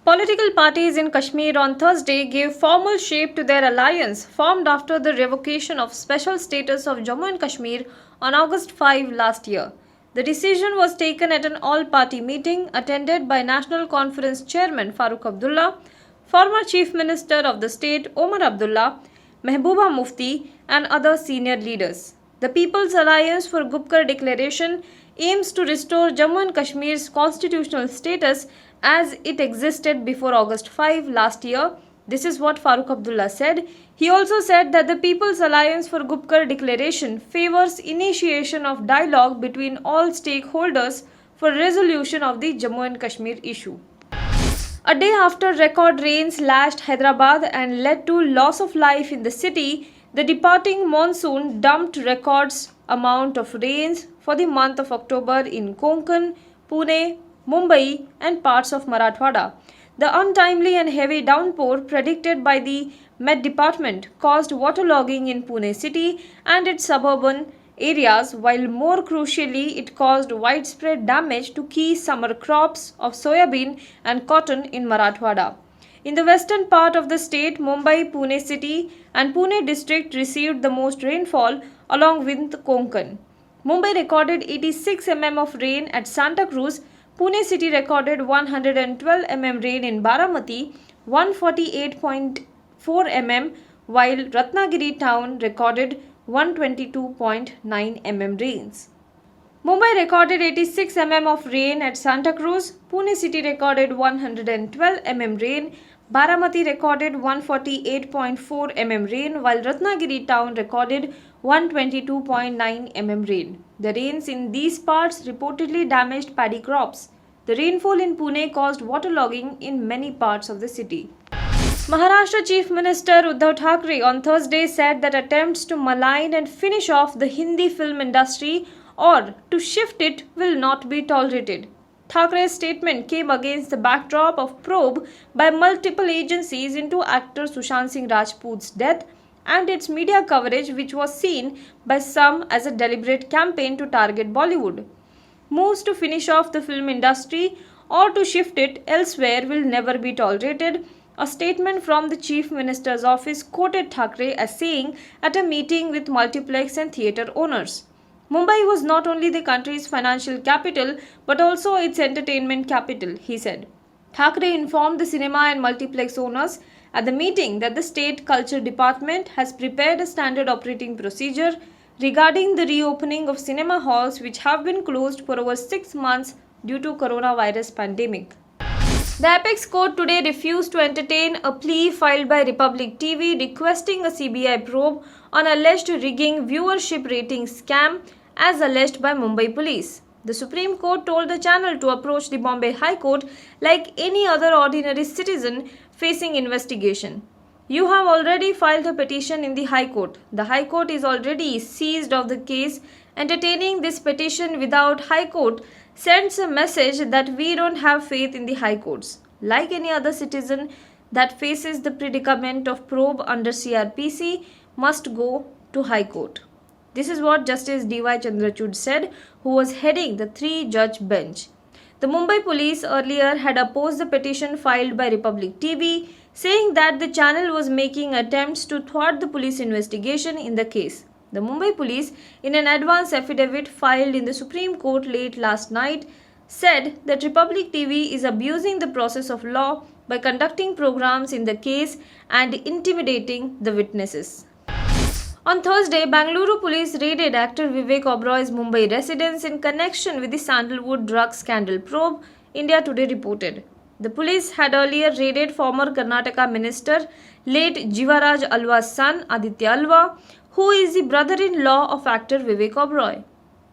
Political parties in Kashmir on Thursday gave formal shape to their alliance formed after the revocation of special status of Jammu and Kashmir on August 5 last year. The decision was taken at an all-party meeting attended by National Conference Chairman Farooq Abdullah, former Chief Minister of the state Omar Abdullah, Mehbooba Mufti and other senior leaders. The People's Alliance for Gupkar Declaration aims to restore Jammu and Kashmir's constitutional status as it existed before August 5 last year. This is what Farooq Abdullah said. He also said that the People's Alliance for Gupkar Declaration favors initiation of dialogue between all stakeholders for resolution of the Jammu and Kashmir issue. A day after record rains lashed Hyderabad and led to loss of life in the city, the departing monsoon dumped records amount of rains for the month of October in Konkan, Pune, Mumbai and parts of Marathwada. The untimely and heavy downpour predicted by the Met Department caused waterlogging in Pune city and its suburban areas, while more crucially it caused widespread damage to key summer crops of soybean and cotton in Marathwada. In the western part of the state, Mumbai, Pune city and Pune district received the most rainfall along with Konkan. Mumbai recorded 86 mm of rain at Santa Cruz. Pune city recorded 112 mm rain in Baramati, 148.4 mm, while Ratnagiri town recorded 122.9 mm rains. Mumbai recorded 86 mm of rain at Santa Cruz. Pune city recorded 112 mm rain. Baramati recorded 148.4 mm rain, while Ratnagiri town recorded 122.9 mm rain. The rains in these parts reportedly damaged paddy crops. The rainfall in Pune caused waterlogging in many parts of the city. Maharashtra Chief Minister Uddhav Thackeray on Thursday said that attempts to malign and finish off the Hindi film industry or to shift it will not be tolerated. Thackeray's statement came against the backdrop of probe by multiple agencies into actor Sushant Singh Rajput's death and its media coverage, which was seen by some as a deliberate campaign to target Bollywood. Moves to finish off the film industry or to shift it elsewhere will never be tolerated. A statement from the Chief Minister's office quoted Thackeray as saying at a meeting with multiplex and theatre owners. Mumbai was not only the country's financial capital but also its entertainment capital, he said. Thackeray informed the cinema and multiplex owners at the meeting that the State Culture Department has prepared a standard operating procedure regarding the reopening of cinema halls which have been closed for over 6 months due to coronavirus pandemic. The Apex Court today refused to entertain a plea filed by Republic TV requesting a CBI probe on alleged rigging viewership rating scam as alleged by Mumbai police. The Supreme Court told the channel to approach the Bombay High Court like any other ordinary citizen facing investigation. You have already filed a petition in the High Court. The High Court is already seized of the case. Entertaining this petition without High Court sends a message that we don't have faith in the High Courts. Like any other citizen that faces the predicament of probe under CRPC must go to High Court. This is what Justice D.Y. Chandrachud said, who was heading the 3-judge bench. The Mumbai police earlier had opposed the petition filed by Republic TV, saying that the channel was making attempts to thwart the police investigation in the case. The Mumbai police, in an advance affidavit filed in the Supreme Court late last night, said that Republic TV is abusing the process of law by conducting programs in the case and intimidating the witnesses. On Thursday, Bangalore police raided actor Vivek Oberoi's Mumbai residence in connection with the Sandalwood drug scandal probe, India Today reported. The police had earlier raided former Karnataka minister, late Jivaraj Alva's son Aditya Alva, who is the brother-in-law of actor Vivek Oberoi.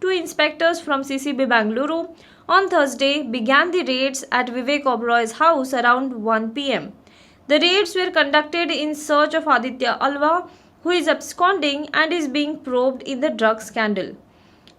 2 inspectors from CCB Bangalore on Thursday began the raids at Vivek Oberoi's house around 1 p.m. The raids were conducted in search of Aditya Alva, who is absconding and is being probed in the drug scandal.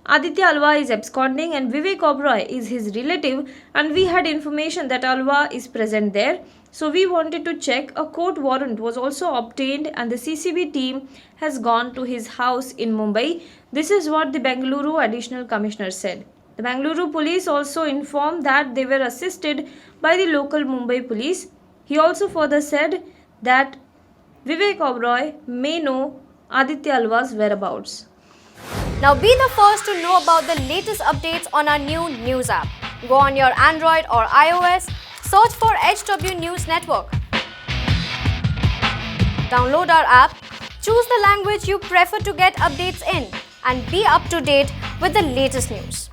Aditya Alva is absconding and Vivek Oberoi is his relative, and we had information that Alva is present there. So we wanted to check. A court warrant was also obtained and the CCB team has gone to his house in Mumbai. This is what the Bengaluru Additional Commissioner said. The Bengaluru police also informed that they were assisted by the local Mumbai police. He also further said that Vivek Oberoi may know Aditya Alva's whereabouts. Now be the first to know about the latest updates on our new news app. Go on your Android or iOS, search for HW News Network. Download our app, choose the language you prefer to get updates in, and be up to date with the latest news.